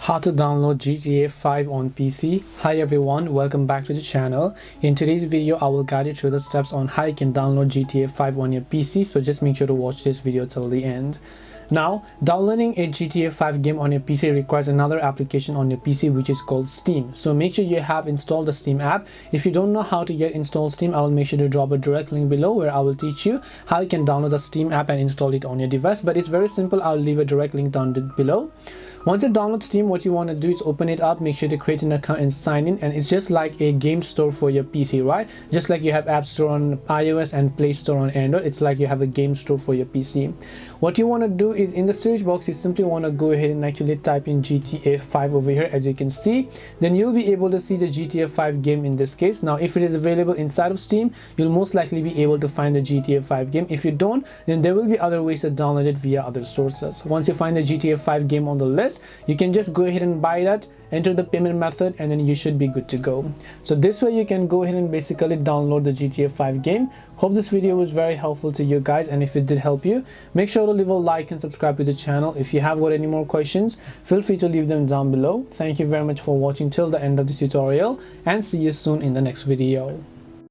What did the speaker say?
How to download GTA 5 on PC. Hi everyone, welcome back to the channel. In today's video I will guide you through the steps on how you can download GTA 5 on your PC, so just make sure to watch this video till the end. Now, downloading a GTA 5 game on your PC requires another application on your PC, which is called Steam. So make sure you have installed the Steam app. If you don't know how to get installed Steam, I will make sure to drop a direct link below where I will teach you how you can download the Steam app and install it on your device. But it's very simple. I'll leave a direct link down below. Once you download Steam, what you want to do is open it up, make sure to create an account and sign in, and it's just like a game store for your PC, right? Just like you have App Store on iOS and Play Store on Android, it's like you have a game store for your PC. What you want to do is in the search box, you simply want to go ahead and actually type in GTA 5 over here, as you can see. Then you'll be able to see the GTA 5 game in this case. Now, if it is available inside of Steam, you'll most likely be able to find the GTA 5 game. If you don't, then there will be other ways to download it via other sources. Once you find the GTA 5 game on the list, you can just go ahead and buy that, enter the payment method, and then you should be good to go. So this way you can go ahead and basically download the GTA 5 game. Hope this video was very helpful to you guys, and if it did help you, make sure to leave a like and subscribe to the channel. If you have got any more questions, feel free to leave them down below. Thank you very much for watching till the end of this tutorial, and see you soon in the next video.